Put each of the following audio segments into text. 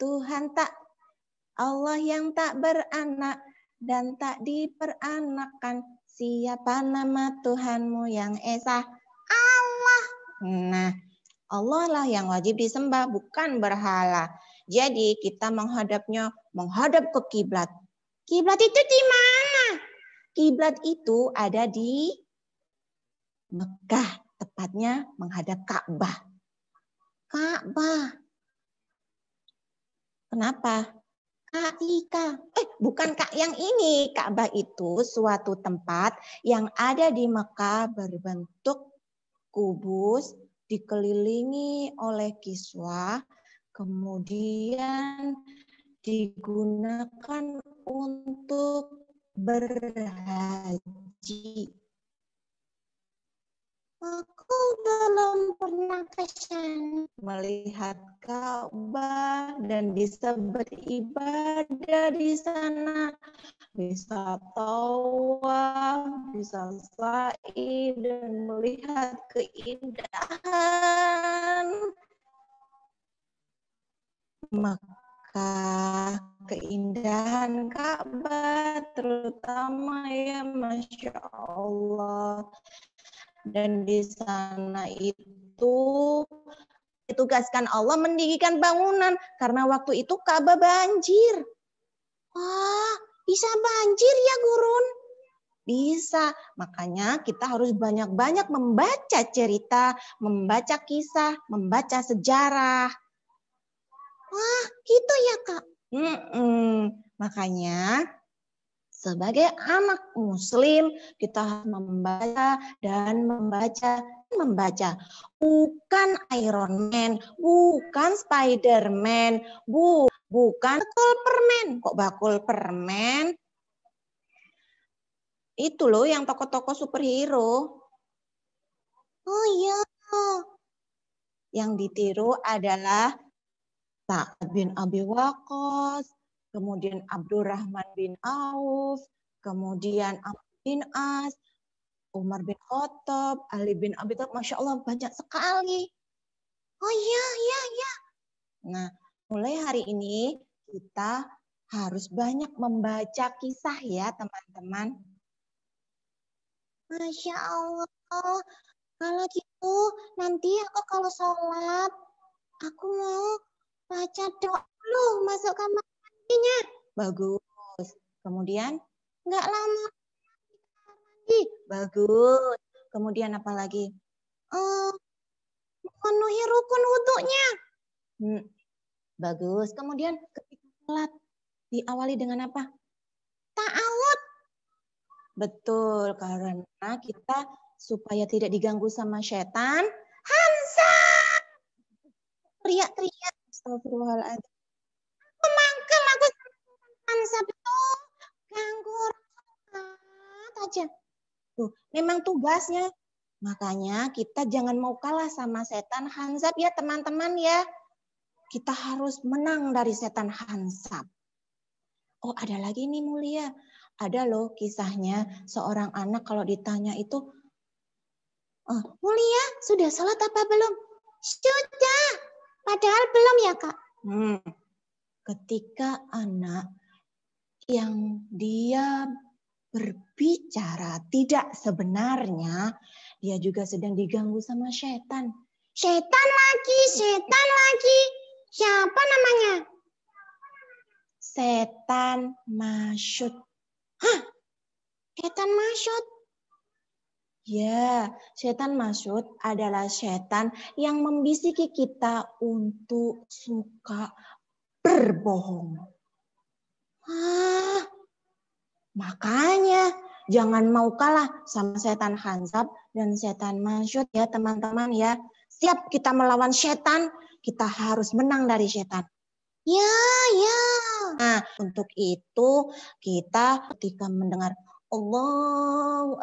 Tuhan tak, Allah yang tak beranak dan tak diperanakan. Siapa nama Tuhanmu yang esa? Allah. Nah, Allah lah yang wajib disembah, bukan berhala. Jadi kita menghadap ke kiblat. Kiblat itu di mana? Kiblat itu ada di Mekah, tepatnya menghadap Ka'bah. Ka'bah. Kenapa? Ka'ika. Bukan Kak yang ini. Ka'bah itu suatu tempat yang ada di Mekah berbentuk kubus, dikelilingi oleh kiswah, kemudian digunakan untuk berhaji. Aku belum pernah ke sana melihat Ka'bah dan bisa beribadah di sana. Bisa tawaf, bisa sa'i dan melihat keindahan Mekah, keindahan Ka'bah terutama ya Masya Allah. Dan di sana itu ditugaskan Allah mendirikan bangunan karena waktu itu Ka'bah banjir. Wah, bisa banjir ya Gurun? Bisa, makanya kita harus banyak-banyak membaca cerita, membaca kisah, membaca sejarah. Wah, gitu ya Kak? Makanya sebagai anak muslim, kita harus membaca dan membaca. Bukan Iron Man, bukan Spider-Man, bukan bakul permen. Kok bakul permen? Itu loh yang tokoh-tokoh superhero. Oh iya. Yang ditiru adalah Sa'ad bin Abi Waqqas, kemudian Abdurrahman bin Auf, kemudian Amr bin As, Umar bin Khattab, Ali bin Abi Thalib, Masya Allah banyak sekali. Oh iya. Nah, mulai hari ini kita harus banyak membaca kisah ya teman-teman. Masya Allah. Kalau gitu nanti aku kalau sholat, aku mau baca doa dulu masuk kamar mandinya. Bagus. Kemudian nggak lama mandi. Bagus. Kemudian apa lagi? Memenuhi rukun wudhunya. Bagus. Kemudian ketika sholat diawali dengan apa? Ta'awud. Betul, karena kita supaya tidak diganggu sama setan. Hansa! Teriak-teriak. Astagfirullahaladzim. Aku mangkel, aku Hansa betul. Ganggu orang aja. Tuh, memang tugasnya. Makanya kita jangan mau kalah sama setan Hansab ya teman-teman ya. Kita harus menang dari setan Hansab. Oh ada lagi nih Mulia. Ada loh kisahnya seorang anak kalau ditanya itu. Oh, Mulia sudah sholat apa belum? Sudah. Padahal belum ya Kak. Ketika anak yang dia berbicara tidak sebenarnya, dia juga sedang diganggu sama setan. Setan lagi. Siapa namanya? Setan masyud. Hah? Setan masyud? Ya, setan masyud adalah setan yang membisiki kita untuk suka berbohong. Makanya jangan mau kalah sama setan Hansab dan setan masyud ya teman-teman ya. Siap kita melawan setan, kita harus menang dari setan. Ya. Nah, untuk itu kita ketika mendengar Allahu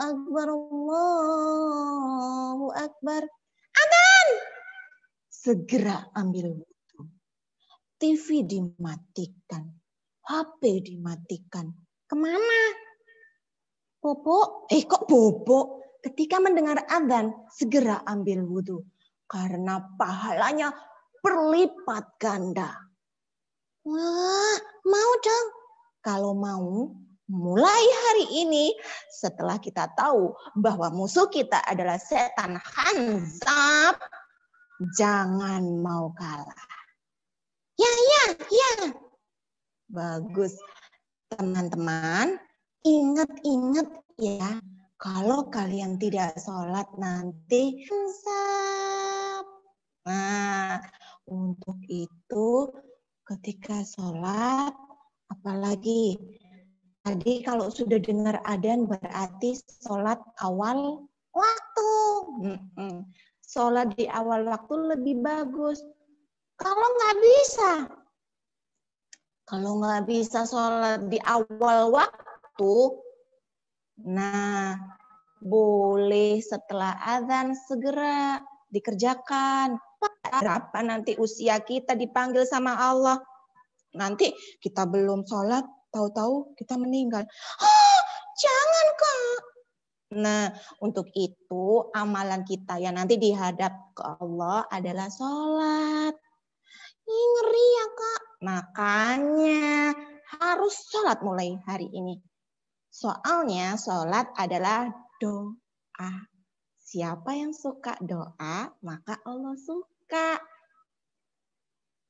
Akbar, adzan. Segera ambil wudhu. TV dimatikan, HP dimatikan. Kemana? Bobo? Kok bobo? Ketika mendengar adzan, segera ambil wudhu. Karena pahalanya berlipat ganda. Wah, mau dong. Kalau mau, mulai hari ini setelah kita tahu bahwa musuh kita adalah setan Hanzab, jangan mau kalah. Ya. Bagus. Teman-teman, ingat-ingat ya, kalau kalian tidak sholat nanti Hanzab. Nah, untuk itu ketika sholat, apalagi tadi kalau sudah dengar adzan berarti sholat awal waktu. Sholat di awal waktu lebih bagus. Kalau nggak bisa sholat di awal waktu, nah boleh setelah adzan segera dikerjakan. Berapa nanti usia kita dipanggil sama Allah. Nanti kita belum sholat, tahu-tahu kita meninggal. Jangan Kak. Nah, untuk itu amalan kita yang nanti dihadap ke Allah adalah sholat. Ngeri ya Kak. Makanya harus sholat mulai hari ini. Soalnya sholat adalah doa. Siapa yang suka doa, maka Allah suka.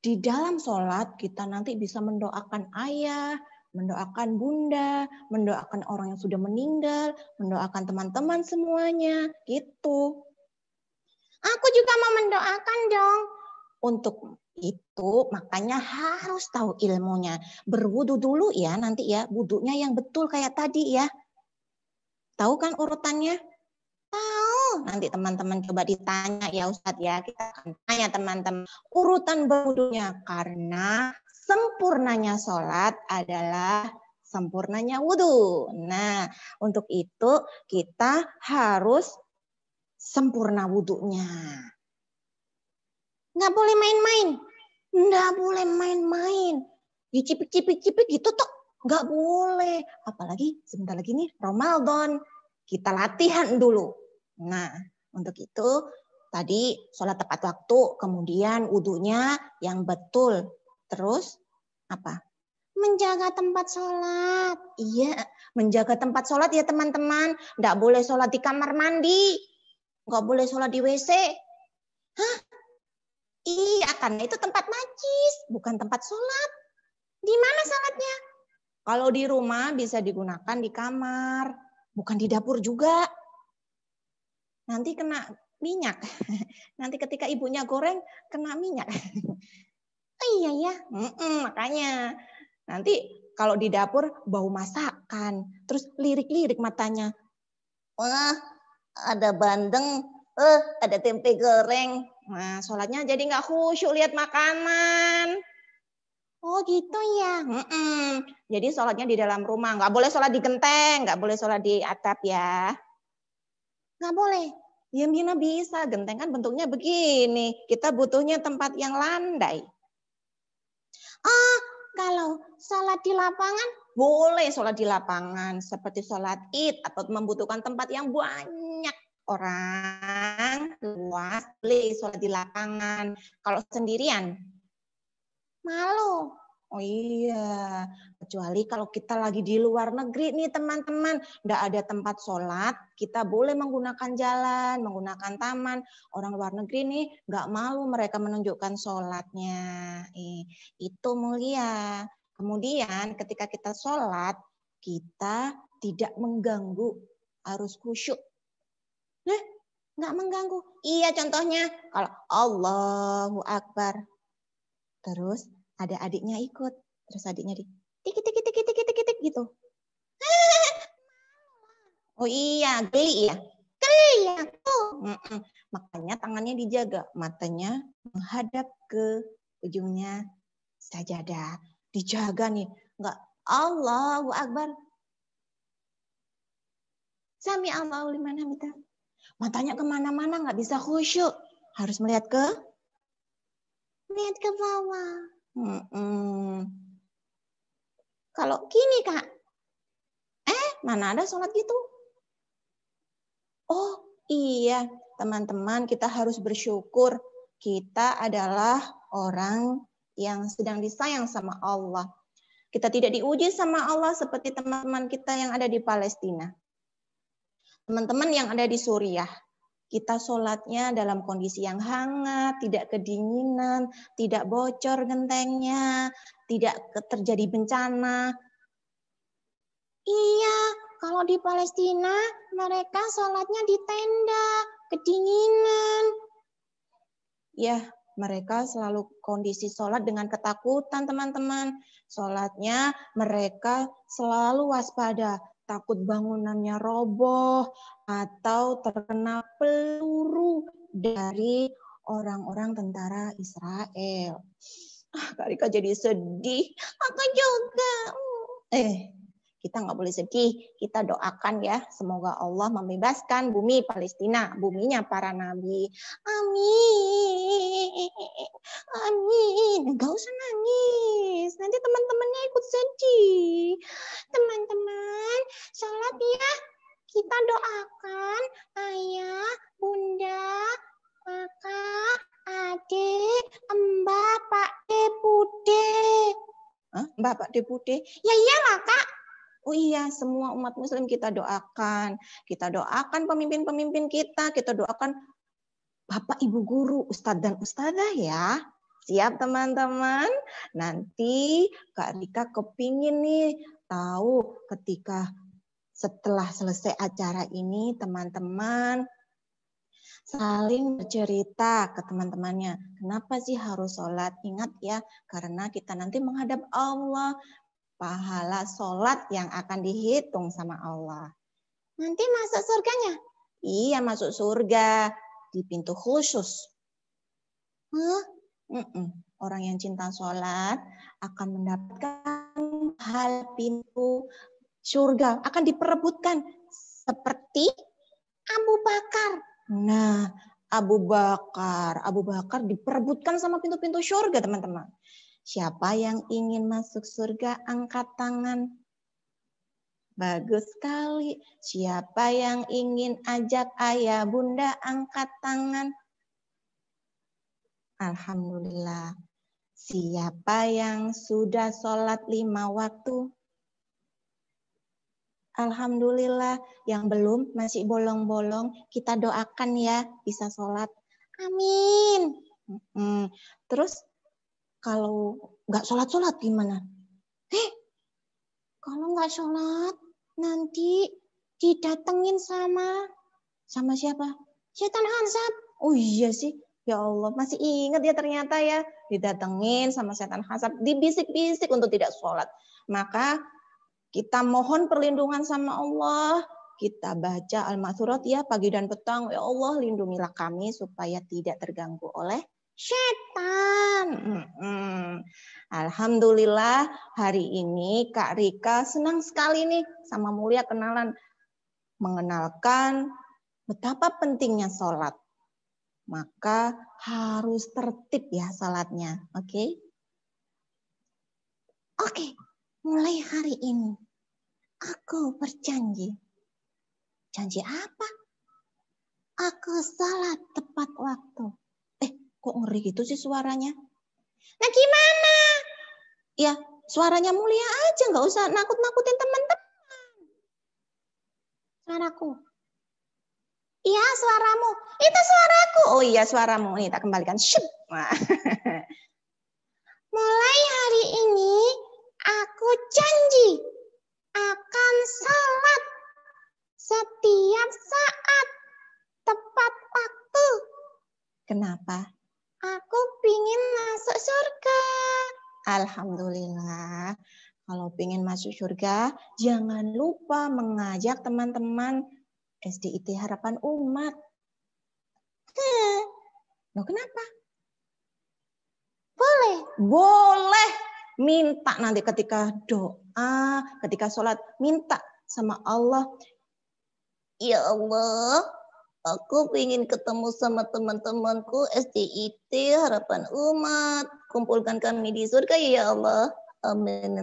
Di dalam sholat kita nanti bisa mendoakan ayah, mendoakan bunda, mendoakan orang yang sudah meninggal, mendoakan teman-teman semuanya, gitu. Aku juga mau mendoakan dong. Untuk itu makanya harus tahu ilmunya. Berwudu dulu ya nanti ya, wudunya yang betul kayak tadi ya. Tahu kan urutannya? Tahu. Nanti teman-teman coba ditanya ya Ustadz ya. Kita akan tanya teman-teman urutan berwudunya. Karena sempurnanya sholat adalah sempurnanya wudu. Nah, untuk itu kita harus sempurna wudunya. Nggak boleh main-main. Nggak boleh main-main. Dicipik-cipik gitu tuh. Nggak boleh. Apalagi sebentar lagi nih Ramadan. Kita latihan dulu. Nah, untuk itu tadi sholat tepat waktu, kemudian wudunya yang betul. Terus apa? Menjaga tempat sholat. Iya, menjaga tempat sholat ya teman-teman. Nggak boleh sholat di kamar mandi. Nggak boleh sholat di WC. Hah? Iya, karena itu tempat najis, bukan tempat sholat. Di mana sholatnya? Kalau di rumah bisa digunakan di kamar, bukan di dapur juga. Nanti kena minyak. Nanti ketika ibunya goreng, kena minyak. Iya ya, makanya. Nanti kalau di dapur bau masakan, terus lirik-lirik matanya. Wah, ada bandeng, ada tempe goreng. Nah, sholatnya jadi nggak khusyuk lihat makanan. Oh gitu ya. Jadi sholatnya di dalam rumah. Nggak boleh sholat di genteng, nggak boleh sholat di atap ya. Nggak boleh. Ya Mina bisa, genteng kan bentuknya begini. Kita butuhnya tempat yang landai. Kalau sholat di lapangan, boleh sholat di lapangan. Seperti sholat id atau membutuhkan tempat yang banyak orang, luas, boleh sholat di lapangan. Kalau sendirian, malu. Oh iya, kecuali kalau kita lagi di luar negeri nih teman-teman, nggak ada tempat sholat, kita boleh menggunakan jalan, menggunakan taman. Orang luar negeri nih nggak malu mereka menunjukkan sholatnya. Itu mulia. Kemudian ketika kita sholat, kita tidak mengganggu, harus khusyuk. Nah, nggak mengganggu. Iya contohnya kalau Allahu Akbar. Terus ada adiknya ikut, terus adiknya tik gitu. Oh iya, geli ya. Geli ya. Makanya tangannya dijaga, matanya menghadap ke ujungnya sajadah. Dijaga nih, enggak Allahu Akbar. Sami Allahu liman hamidah. Matanya kemana-mana nggak bisa khusyuk, harus melihat ke bawah. Kalau gini Kak, mana ada sholat gitu? Oh iya, teman-teman kita harus bersyukur kita adalah orang yang sedang disayang sama Allah. Kita tidak diuji sama Allah seperti teman-teman kita yang ada di Palestina. Teman-teman yang ada di Suriah, kita sholatnya dalam kondisi yang hangat, tidak kedinginan, tidak bocor gentengnya, tidak terjadi bencana. Iya, kalau di Palestina mereka sholatnya di tenda, kedinginan. Ya, mereka selalu kondisi sholat dengan ketakutan, teman-teman. Sholatnya mereka selalu waspada, takut bangunannya roboh atau terkena peluru dari orang-orang tentara Israel. Kak Rika jadi sedih. Aku juga. Kita nggak boleh sedih. Kita doakan ya, semoga Allah membebaskan bumi Palestina, buminya para nabi. Amin. Amin. Nggak usah nangis. Nanti teman-temannya ikut sedih. Teman-teman, sholat ya. Kita doakan ayah, bunda, kakak, adik, mbak, pak de, bude. Mbak, pak de, bude? Ya iyalah, Kak. Oh iya, semua umat muslim kita doakan. Kita doakan pemimpin-pemimpin kita doakan Bapak Ibu guru, Ustadz dan Ustadzah ya. Siap teman-teman? Nanti Kak Rika kepingin nih tahu ketika setelah selesai acara ini teman-teman saling bercerita ke teman-temannya. Kenapa sih harus sholat? Ingat ya, karena kita nanti menghadap Allah. Pahala sholat yang akan dihitung sama Allah. Nanti masuk surganya? Iya, masuk surga. Di pintu khusus. Orang yang cinta sholat akan mendapatkan hal pintu surga. Akan diperebutkan. Seperti Abu Bakar. Nah, Abu Bakar diperebutkan sama pintu-pintu surga, teman-teman. Siapa yang ingin masuk surga, angkat tangan. Bagus sekali. Siapa yang ingin ajak ayah, bunda, angkat tangan. Alhamdulillah. Siapa yang sudah sholat 5 waktu? Alhamdulillah. Yang belum, masih bolong-bolong, kita doakan ya, bisa sholat. Amin. Terus, kalau nggak sholat gimana? Kalau nggak sholat, nanti didatengin sama siapa? Setan hasad. Oh iya sih, ya Allah, masih ingat ya ternyata ya, didatengin sama setan hasad, dibisik-bisik untuk tidak sholat. Maka kita mohon perlindungan sama Allah. Kita baca Al-Ma'thurat ya pagi dan petang. Ya Allah, lindungilah kami supaya tidak terganggu oleh setan. Alhamdulillah hari ini Kak Rika senang sekali nih sama Mulia mengenalkan betapa pentingnya sholat. Maka harus tertib ya sholatnya. Oke? Oke, mulai hari ini aku berjanji. Janji apa? Aku sholat tepat waktu. Kok ngeri gitu sih suaranya? Nah gimana? Ya suaranya Mulia aja, nggak usah nakut-nakutin teman-teman. Suaraku. Iya suaramu. Itu suaraku. Oh iya suaramu. Nih tak kembalikan. Mulai hari ini aku janji akan sholat setiap saat tepat waktu. Kenapa? Aku pingin masuk surga. Alhamdulillah. Kalau pingin masuk surga, jangan lupa mengajak teman-teman SDIT Harapan Umat. Loh kenapa? Boleh. Minta nanti ketika doa, ketika sholat, minta sama Allah. Ya Allah, aku ingin ketemu sama teman-temanku SDIT Harapan Umat. Kumpulkan kami di surga ya Allah. Amin.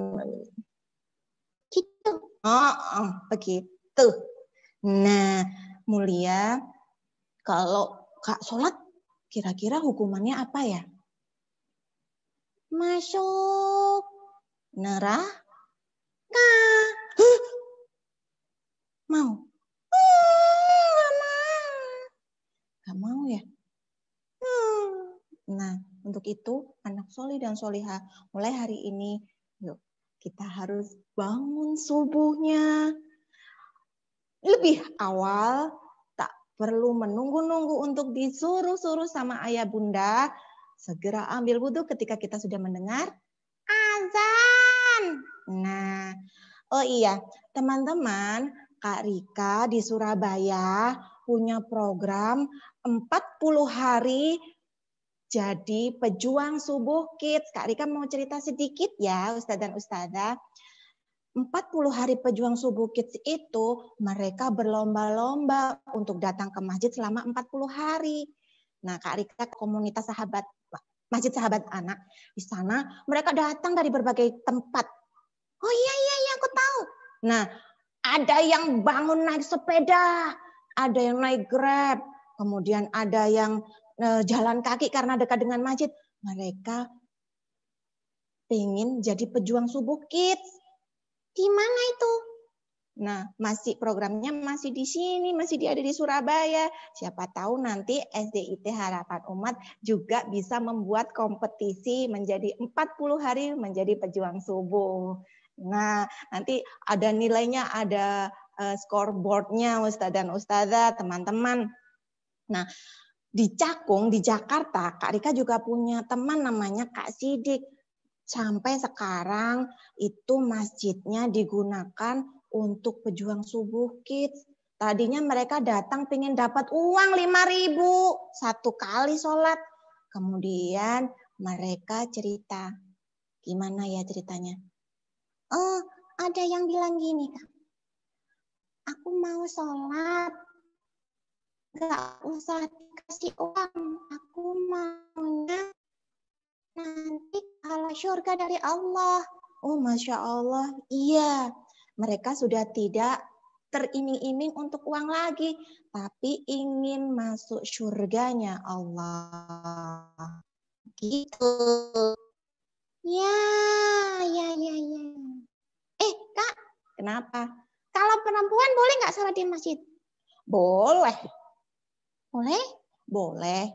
Gitu. Begitu. Nah, Mulia, kalau Kak sholat, kira-kira hukumannya apa ya? masuk neraka. Mau? Gak mau ya? Nah, untuk itu anak solih dan solihah, mulai hari ini, yuk kita harus bangun subuhnya lebih awal, tak perlu menunggu-nunggu untuk disuruh-suruh sama ayah bunda, segera ambil wudhu ketika kita sudah mendengar azan. Nah, oh iya, teman-teman, Kak Rika di Surabaya punya program 40 hari jadi pejuang subuh kids. Kak Rika mau cerita sedikit ya, Ustadz dan Ustadzah. 40 hari pejuang subuh kids itu mereka berlomba-lomba untuk datang ke masjid selama 40 hari. Nah, Kak Rika komunitas sahabat Masjid Sahabat Anak, di sana mereka datang dari berbagai tempat. Oh iya aku tahu. Nah, ada yang bangun naik sepeda, ada yang naik Grab, kemudian ada yang jalan kaki karena dekat dengan masjid. Mereka pengen jadi pejuang subuh kids. Di mana itu? Nah, masih programnya masih di sini, masih ada di Surabaya. Siapa tahu nanti SDIT Harapan Umat juga bisa membuat kompetisi menjadi 40 hari menjadi pejuang subuh. Nah, nanti ada nilainya, ada scoreboardnya Ustadz dan Ustadzah, teman-teman. Nah, di Cakung, di Jakarta, Kak Rika juga punya teman namanya Kak Sidik. Sampai sekarang itu masjidnya digunakan untuk pejuang subuh kids. Tadinya mereka datang pengen dapat uang 5.000 satu kali sholat. Kemudian mereka cerita. Gimana ya ceritanya? Oh, ada yang bilang gini, Kak. Aku mau sholat. Gak usah dikasih uang. Aku maunya nanti kalau surga dari Allah. Oh, Masya Allah. Iya, mereka sudah tidak teriming-iming untuk uang lagi, tapi ingin masuk surganya Allah. Gitu. Ya. Kak, kenapa? Kalau perempuan boleh nggak sholat di masjid? Boleh. Boleh? Boleh.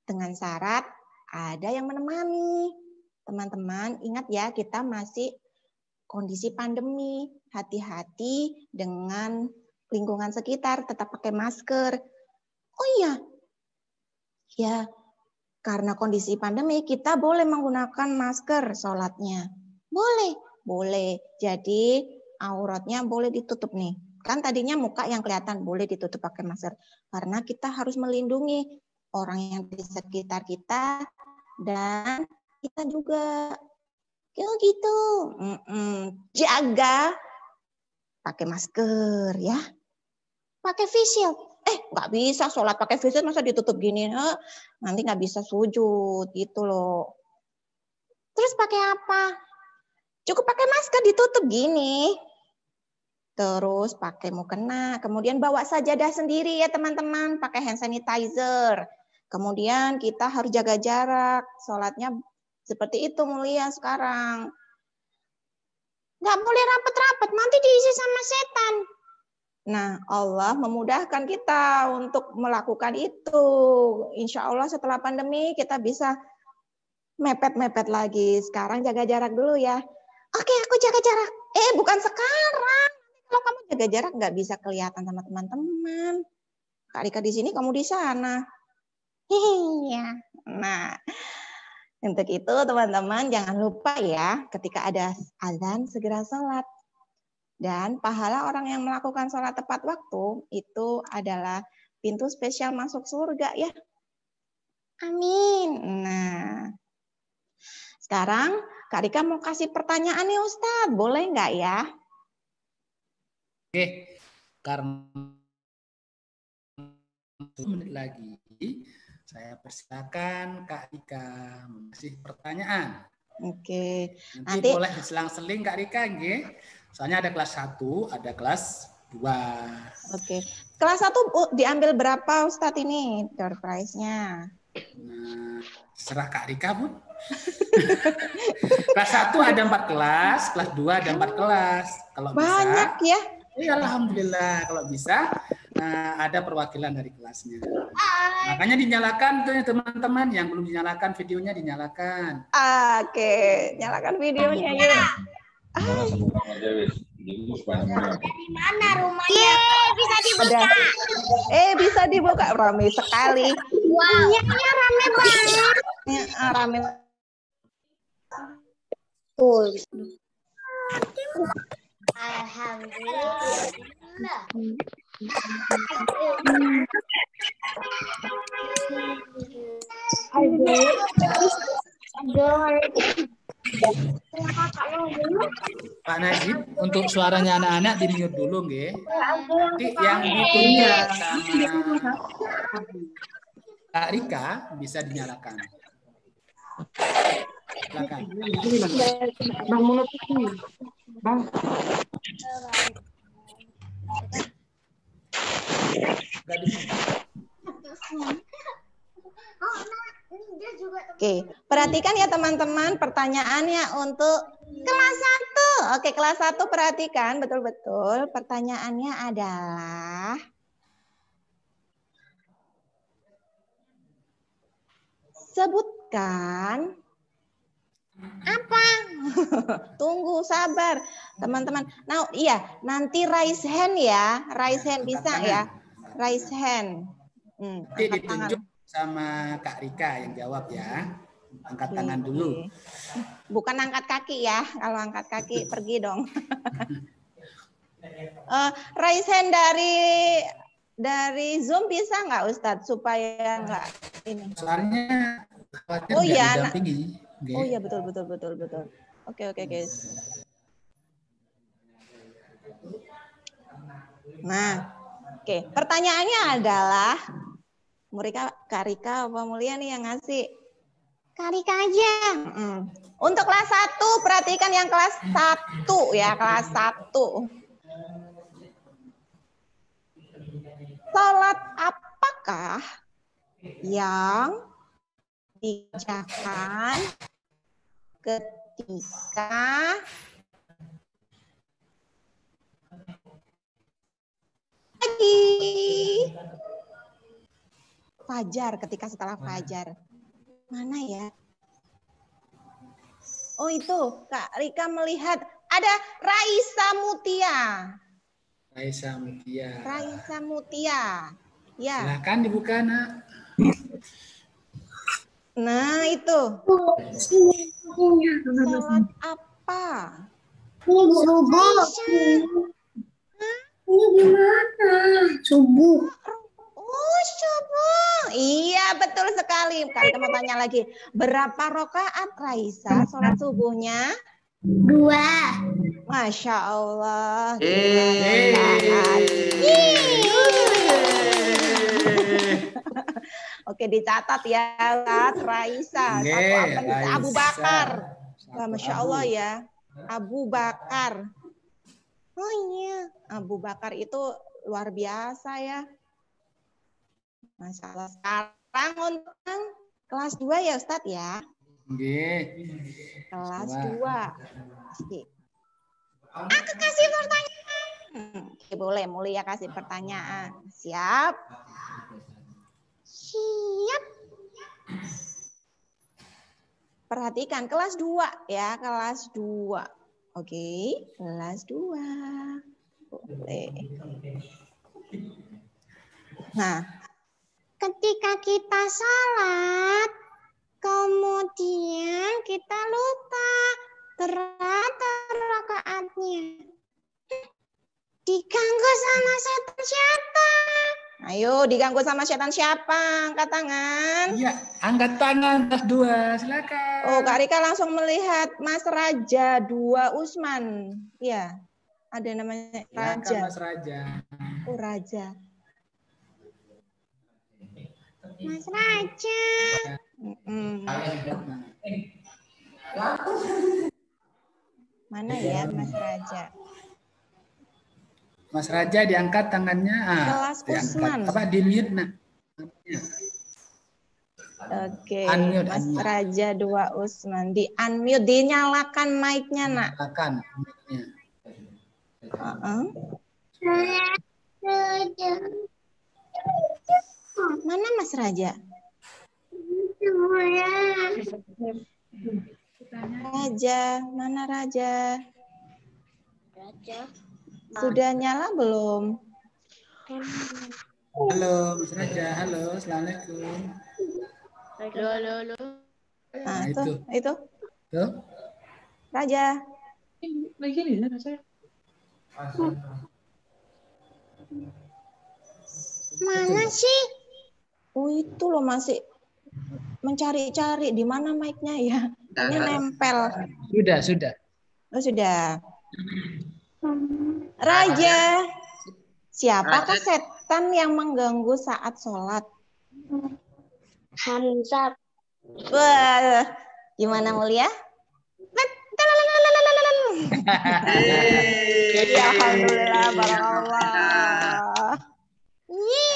Dengan syarat ada yang menemani. Teman-teman, ingat ya, kita masih kondisi pandemi. Hati-hati dengan lingkungan sekitar, tetap pakai masker. Oh iya, ya karena kondisi pandemi kita boleh menggunakan masker sholatnya. Boleh. Jadi auratnya boleh ditutup nih. Kan tadinya muka yang kelihatan boleh ditutup pakai masker. Karena kita harus melindungi orang yang di sekitar kita dan kita juga. Gitu. Jaga pakai masker ya. Pakai face shield. Nggak bisa sholat pakai face shield, masa ditutup gini. Nanti nggak bisa sujud gitu loh. Terus pakai apa? Cukup pakai masker ditutup gini. Terus pakai mukena. Kemudian bawa sajadah sendiri ya teman-teman. Pakai hand sanitizer. Kemudian kita harus jaga jarak. Sholatnya seperti itu mulia sekarang. Nggak boleh rapat-rapat, nanti diisi sama setan. Nah, Allah memudahkan kita untuk melakukan itu. Insya Allah setelah pandemi kita bisa mepet-mepet lagi. Sekarang jaga jarak dulu ya. Oke, aku jaga jarak. Bukan sekarang. Kalau kamu jaga jarak nggak bisa kelihatan sama teman-teman. Kak Rika di sini, kamu di sana. Iya. Nah, untuk itu teman-teman jangan lupa ya ketika ada azan segera sholat. Dan pahala orang yang melakukan sholat tepat waktu itu adalah pintu spesial masuk surga ya. Amin. Nah, sekarang Kak Rika mau kasih pertanyaan nih Ustadz. Boleh nggak ya? Oke, karena 1 menit lagi, saya persilakan Kak Rika mengasih pertanyaan. Oke. Nanti boleh diselang-seling Kak Rika, nggih. Soalnya ada kelas 1, ada kelas 2. Oke. Kelas 1 diambil berapa Ustadz ini door prize-nya? Nah, serah Kak Rika, Bu. Kelas 1 ada 4 kelas, kelas 2 ada 4 kelas. Kalau banyak bisa, ya. ya alhamdulillah kalau bisa ada perwakilan dari kelasnya. Makanya dinyalakan tuh teman-teman, yang belum dinyalakan videonya dinyalakan. Oke, nyalakan videonya yuk. Di mana rumahnya? Bisa dibuka. Bisa dibuka, ramai sekali. Wow, iya rame banget. Rame. Tuh. Alhamdulillah. Pak Najib, untuk suaranya anak-anak di-mute dulu, nggih. Nanti yang ditunjuk sama Kak Rika bisa dinyalakan. Silakan. Bang, mau nutup nih. Bang. Oke, perhatikan ya teman-teman pertanyaannya untuk kelas 1. Oke, kelas 1 perhatikan betul-betul. Pertanyaannya adalah sebutkan apa? Tunggu, sabar teman-teman. Nah, iya, nanti raise hand ya. Raise hand bisa ya. Raise hand. Nanti ditunjuk sama Kak Rika yang jawab ya. Angkat tangan dulu. Bukan angkat kaki ya. Kalau angkat kaki pergi dong. Raise hand dari Zoom bisa nggak Ustadz supaya nggak ini? Soalnya khawatir oh iya, didampingi. Okay. Oh iya betul. Oke guys. Nah, oke. Pertanyaannya adalah Kak Rika apa Mulia nih yang ngasih? Kak Rika aja. Untuk kelas 1, perhatikan yang kelas 1 ya, kelas 1. Salat apakah yang dikerjakan ketika fajar, ketika setelah fajar? Mana ya? Oh itu, Kak Rika melihat ada Raisa Mutia. Raisa Mutia. Ya. Silakan dibuka, Nak. Nah, itu. Salat apa? Subuh. Ini gimana? Subuh. Oh, subuh. Iya, betul sekali. Kak Rika mau tanya lagi. Berapa rakaat Raisa sholat subuhnya? 2. Masya Allah. Oke, dicatat ya, Raisa. Abu Bakar. Wah, Masya Allah ya. Abu Bakar. Oh iya, Abu Bakar itu luar biasa ya. Masya Allah. Sekarang untuk kelas 2 ya Ustadz ya. Kelas 2. Aku kasih pertanyaan. Oke, boleh Mulia kasih pertanyaan. Siap? Siap. Perhatikan kelas 2 ya, kelas 2. Oke, kelas 2. Boleh. Nah, ketika kita sholat, kemudian kita lupa teratur rakaatnya. Diganggu sama setan siapa? Ayo, diganggu sama setan siapa? Angkat tangan. Iya, angkat tangan kelas 2, silakan. Oh, Kak Rika langsung melihat Mas Raja 2 Usman. Ya, ada namanya Raja. Mas Raja. Oh, Raja. Mas Raja. Mana ya Mas Raja? Mas Raja diangkat tangannya. Kelas Usman. Apa di-mute, Nak? Oke, Unmute, Mas unmute. Raja 2 Usman. Di unmute, dinyalakan mic-nya, nak. Silakan. Mana Mas Raja? Raja, mana Raja? Sudah nyala belum? Halo, Mas Raja. Halo, assalamualaikum. Halo. Nah, itu. Tuh. Raja. Mana sih? Oh, itu loh masih mencari-cari di mana mic-nya ya. Ini nempel. Sudah. Oh, sudah. Raja. Siapakah setan yang mengganggu saat sholat? Hamzat. Wah, gimana Mulia? Ya, alhamdulillah, barakallah.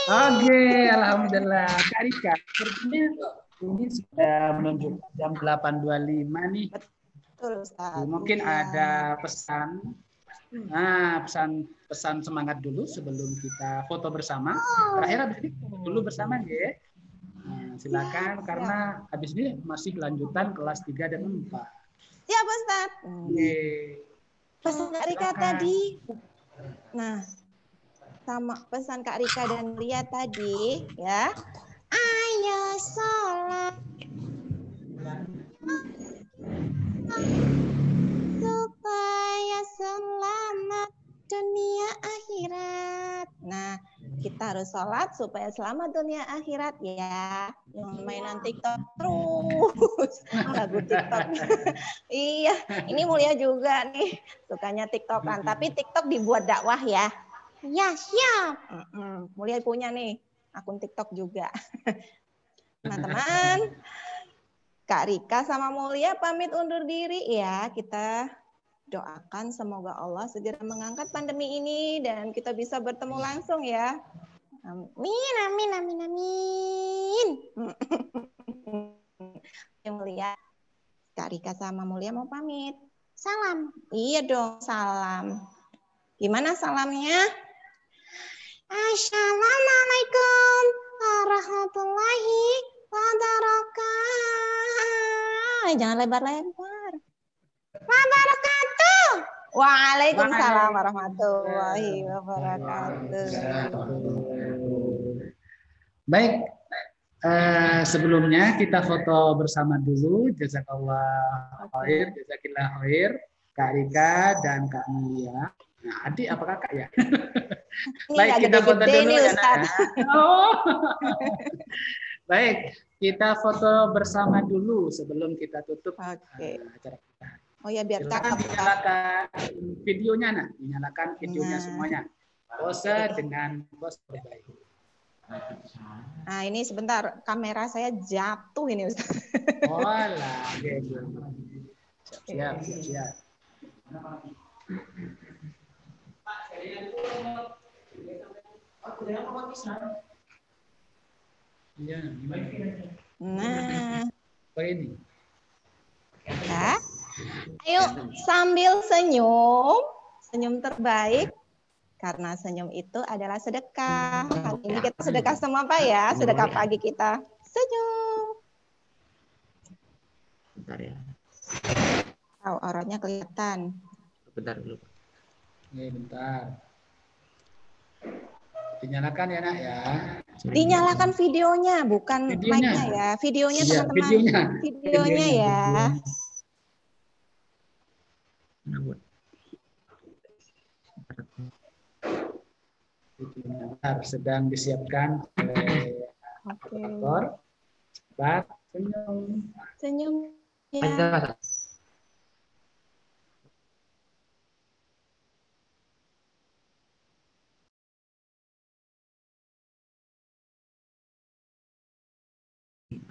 Oke, alhamdulillah. Kak Rika, sepertinya ini sudah menunjuk jam 8.25 nih. Betul, Ustaz. Mungkin Iya. ada pesan. Nah, pesan semangat dulu sebelum kita foto bersama. Terakhir habis ini foto dulu bersama ya. Nah, silakan karena habis ini masih lanjutan kelas 3 dan 4. Siap, Ustaz. Oke. Pesan Kak Rika tadi. Nah, sama pesan Kak Rika dan Lia tadi, ya. Ayo sholat. Supaya selamat dunia akhirat. Nah, kita harus sholat supaya selamat dunia akhirat ya. Yang mainan TikTok terus. Lagu TikTok. Iya, ini Mulia juga nih. Sukanya TikTokan. Tapi TikTok dibuat dakwah ya. Ya, siap. Mulia punya nih akun TikTok juga. Teman-teman, Kak Rika sama Mulia pamit undur diri ya. Kita doakan semoga Allah segera mengangkat pandemi ini dan kita bisa bertemu langsung ya. Amin. Yang Mulia, Kak Rika sama Mulia mau pamit. Salam. Iya dong, salam. Gimana salamnya? Assalamualaikum warahmatullahi wabarakatuh. Jangan lebar-lebar. Wabarakatuh. Waalaikumsalam warahmatullahi wabarakatuh. Baik, sebelumnya kita foto bersama dulu. Jazakallah khair, jazakillah khair, Kak Rika dan Kak Mulia. Nah, adik apa kakak ya? Baik, kita foto dulu ya, Nak. Baik, kita foto bersama dulu sebelum kita tutup acara kita. Oh ya, biar silakan dinyalakan videonya, Nak. Dinyalakan videonya semuanya. Pose dengan pose terbaik. Nah, ini sebentar, kamera saya jatuh ini, Ustaz. Oh lah, siap. Nah, ini. Ya. Ayo sambil senyum terbaik. Karena senyum itu adalah sedekah. Kali ini kita sedekah semua Pak ya, sedekah pagi kita. Senyum. Bentar ya. Oh, auratnya kelihatan. Bentar dulu. Bentar. Dinyalakan ya, Nak ya. Dinyalakan videonya, bukan mic-nya ya. Videonya teman-teman. Videonya ya. Bentar, sedang disiapkan oleh operator. Cepat, senyum. Senyum ya.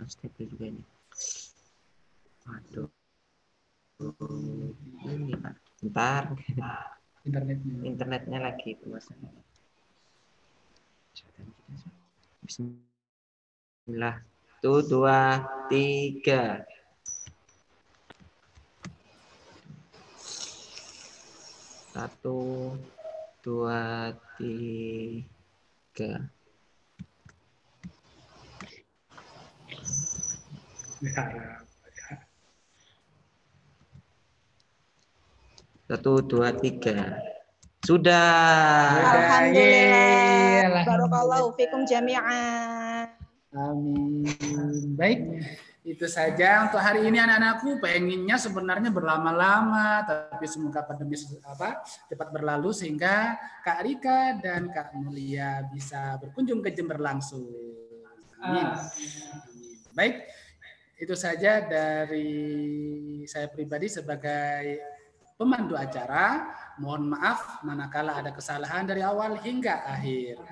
Step juga ini. Waduh. Ini Pak. Bentar. Internetnya lagi puasa. Bismillah. Satu, dua, tiga. Satu, dua, tiga. Satu, dua, tiga. Sudah. Alhamdulillah. Yeay, Barakallahu alhamdulillah. fikum jami'an. Amin. Baik, itu saja untuk hari ini anak-anakku. Pengennya sebenarnya berlama-lama, tapi semoga pandemi cepat berlalu sehingga Kak Rika dan Kak Mulia bisa berkunjung ke Jember langsung. Amin. Amin. Baik, itu saja dari saya pribadi sebagai pemandu acara. Mohon maaf manakala ada kesalahan dari awal hingga akhir.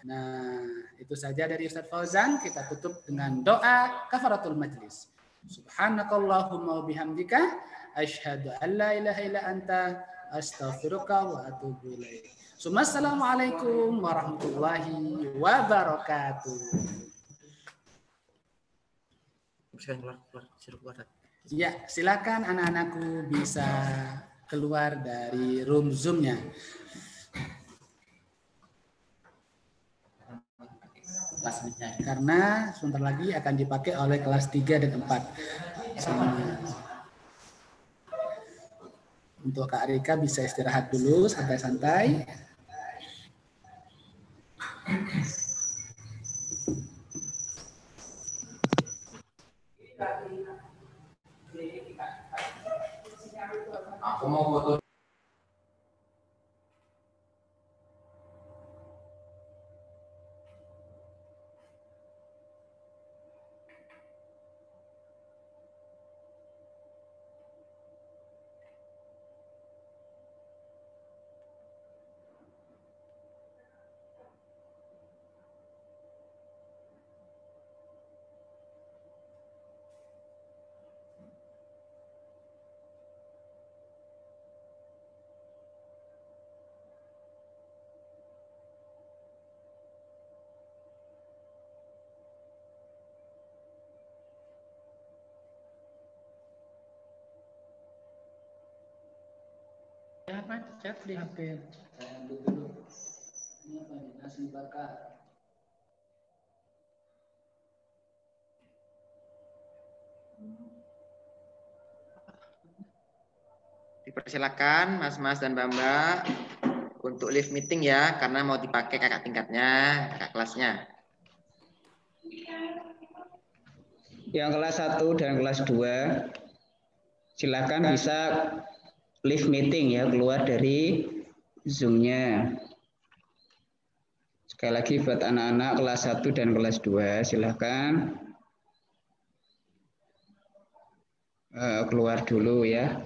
Nah, itu saja dari Ustaz Fauzan. Kita tutup dengan doa kafaratul majlis. Subhanakallahumma wa bihamdika asyhadu an la ilaha illa anta astaghfiruka wa atubu ilaik. Assalamualaikum warahmatullahi wabarakatuh. Ya, silakan anak-anakku bisa keluar dari room Zoom-nya. Karena sebentar lagi akan dipakai oleh kelas 3 dan 4. Untuk Kak Rika bisa istirahat dulu santai-santai. Aku mau foto. Apa chat di HP? Dulu. Ini apa nih? Nasi bakar. Dipersilakan Mas-mas dan Mbak-mbak untuk live meeting ya, karena mau dipakai kakak tingkatnya, kakak kelasnya. Yang kelas 1 dan kelas 2 silakan bisa live meeting ya, keluar dari Zoom-nya. Sekali lagi buat anak-anak kelas 1 dan kelas 2 silakan keluar dulu ya.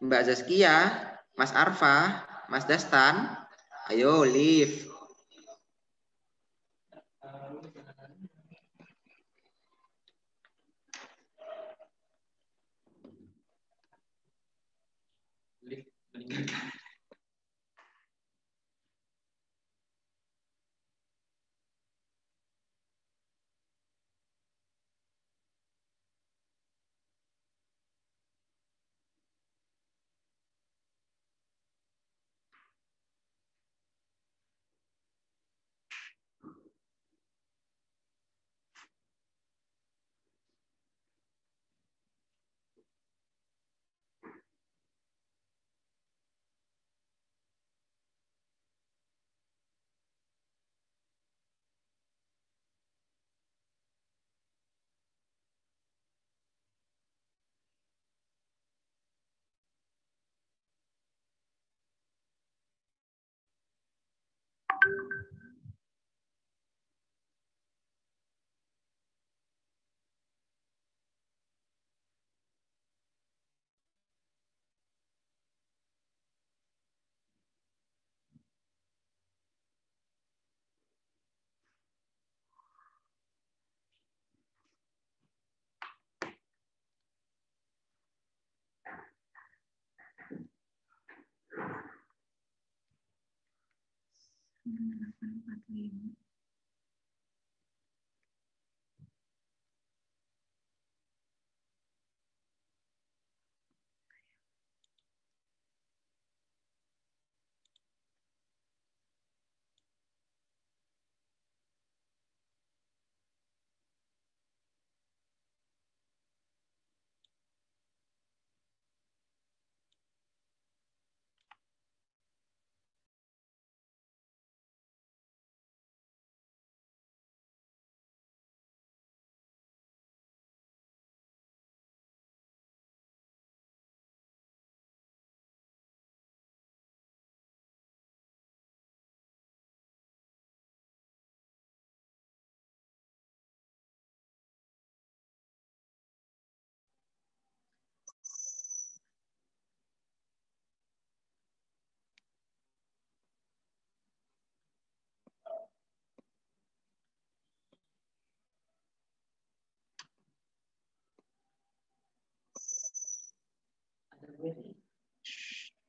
Mbak Zaskia, Mas Arfa, Mas Dastan, ayo live.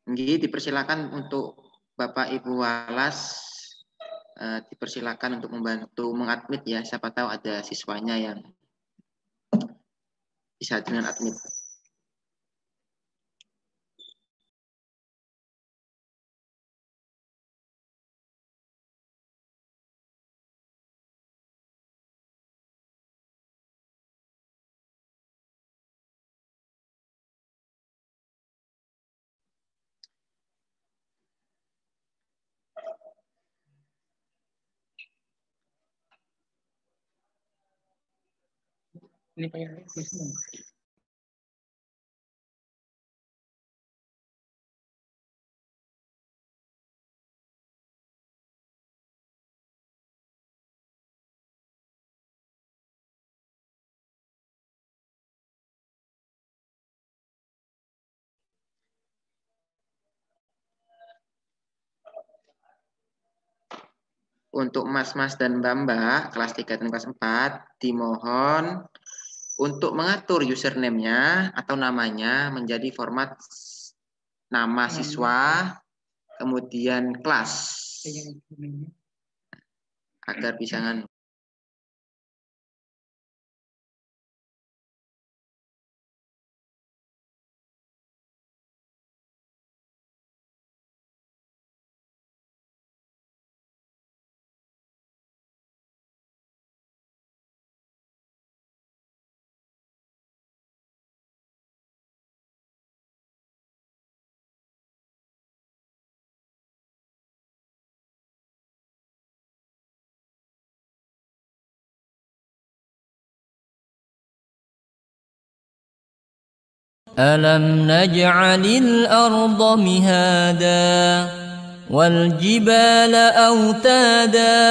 Nggih, dipersilakan untuk Bapak Ibu Walas, dipersilakan untuk membantu mengadmit ya. Siapa tahu ada siswanya yang bisa dengan admit. Ini pakai tulisan. Untuk Mas-Mas dan Mbak-Mbak kelas 3 dan kelas 4 dimohon untuk mengatur username-nya atau namanya menjadi format nama siswa kemudian kelas agar bisa ألم نجعل الأرض مهادا والجبال أوتادا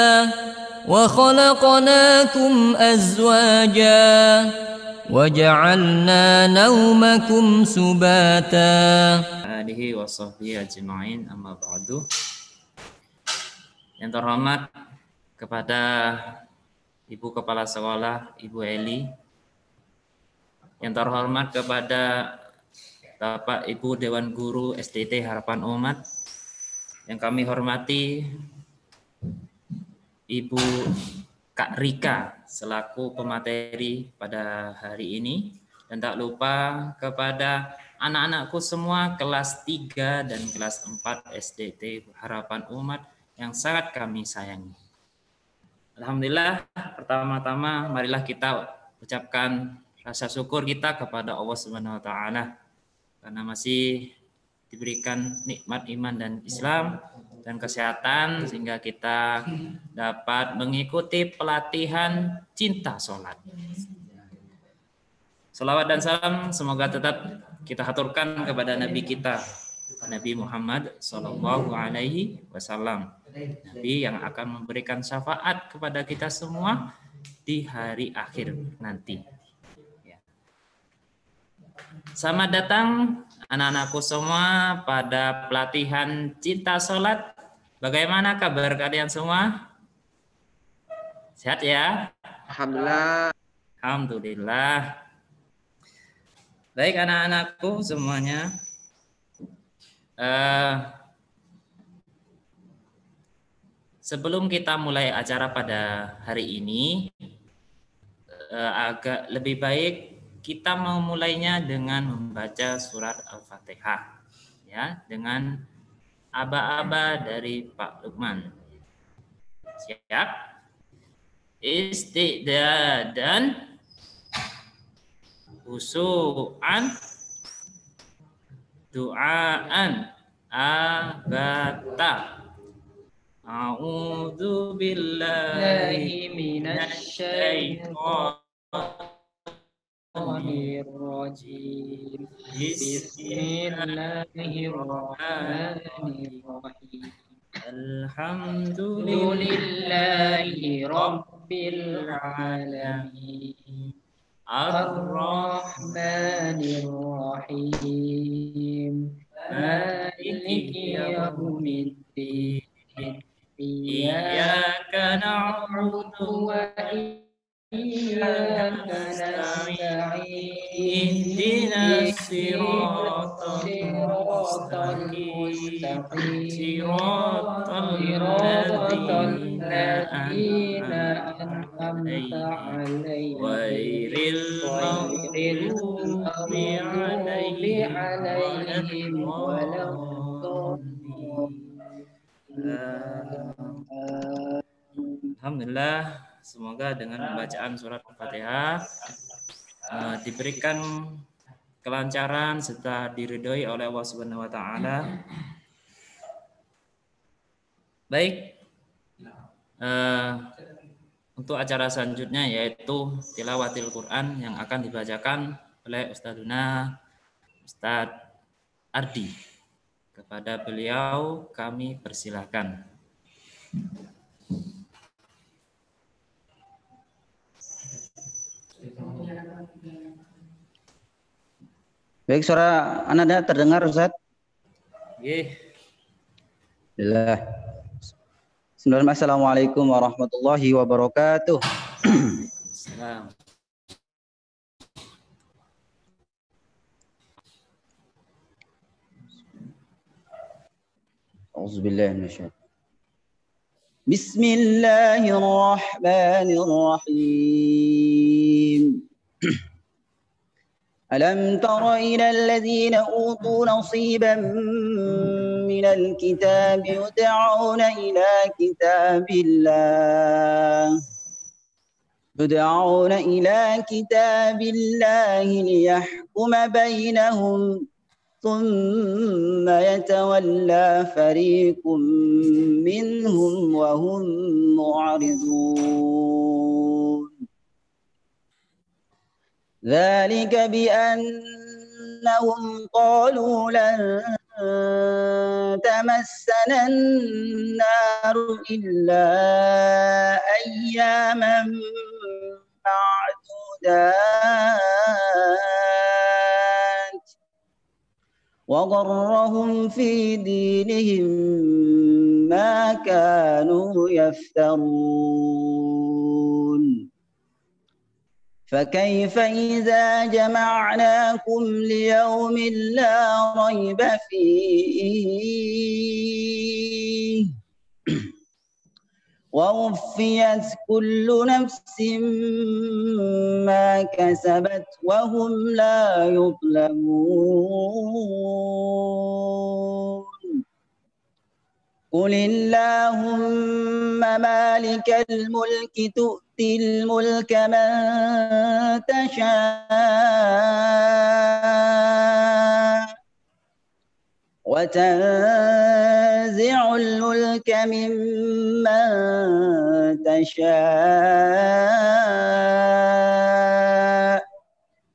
وخلقناكم أزواجا وجعلنا نومكم سباتا آله وصحبه أجمعين أما بعد. Yang terhormat kepada Ibu Kepala Sekolah Ibu Eli, yang terhormat kepada Bapak Ibu Dewan Guru SDT Harapan Umat, yang kami hormati Ibu Kak Rika selaku pemateri pada hari ini, dan tak lupa kepada anak-anakku semua kelas 3 dan kelas 4 SDT Harapan Umat yang sangat kami sayangi. Alhamdulillah, pertama-tama marilah kita ucapkan rasa syukur kita kepada Allah Subhanahu wa taala karena masih diberikan nikmat iman dan Islam dan kesehatan sehingga kita dapat mengikuti pelatihan cinta sholat. Salawat dan salam semoga tetap kita haturkan kepada Nabi kita, Nabi Muhammad Sallallahu Alaihi Wasallam, Nabi yang akan memberikan syafaat kepada kita semua di hari akhir nanti. Selamat datang anak-anakku semua pada pelatihan cinta sholat. Bagaimana kabar kalian semua? Sehat ya? Alhamdulillah. Alhamdulillah. Baik anak-anakku semuanya. sebelum kita mulai acara pada hari ini, agak lebih baik kita memulainya dengan membaca surat Al-Fatihah, ya, dengan aba-aba dari Pak Lukman. Siap? Istidadan, usu'an, du'aan, abata. A'udzu billahi minasyaitonir rajim. Bismillahirrahmanirrahim. Alhamdulillahi rabbil alamin. Ar-Rahmanir Rahim. Maliki yaumiddin. Iyyaka na'budu wa iyyaka nasta'in. Ihdinas siratal mustaqim. Siratal ladzina an'amta 'alaihim ghairil maghdubi 'alaihim waladdallin. Alhamdulillah, semoga dengan bacaan surat Al-Fatihah diberikan kelancaran serta diridhoi oleh Allah Subhanahu wa taala. Baik. Untuk acara selanjutnya yaitu tilawatil Quran yang akan dibacakan oleh Ustadzuna Ustadz Ardi. Kepada beliau kami persilahkan. Baik, suara Anda terdengar, Ustaz? Nggih. Bismillahirrahmanirrahim. Assalamualaikum warahmatullahi wabarakatuh. Salam. Bismillahirrahmanirrahim. Alam tara ila alladhina utu nasiban minal kitab yud'auna ila kitabillah liyahkuma bainahum ثم يتولى فريق منهم وهم معرضون ذلك بأنهم قالوا لن تمسنا النار إلا أياما معدودات وغرهم في دينهم ما كانوا يفترون فكيف إذا جمعناكم ليوم لا ريب فيه ووفيت كل نفس ما كسبت وهم لا يظلمون قل اللهم مالك الملك تؤتي الملك من تشاء وتنزع الملك ممن تشاء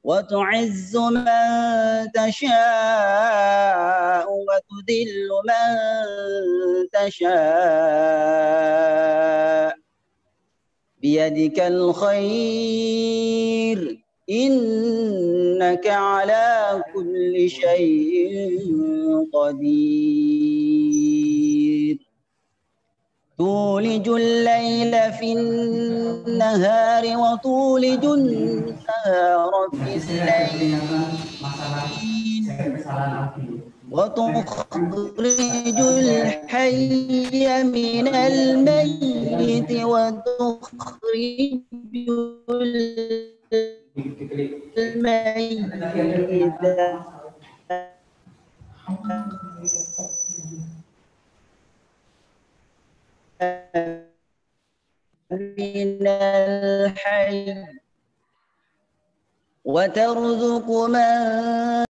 وتعز من تشاء وتذل من تشاء بيدك الخير إنك على كل شيء قدير تولج الليل في النهار وتولج النهار في الليل وتخرج الحي من الميت وتخرج الميت من الحي وترزق من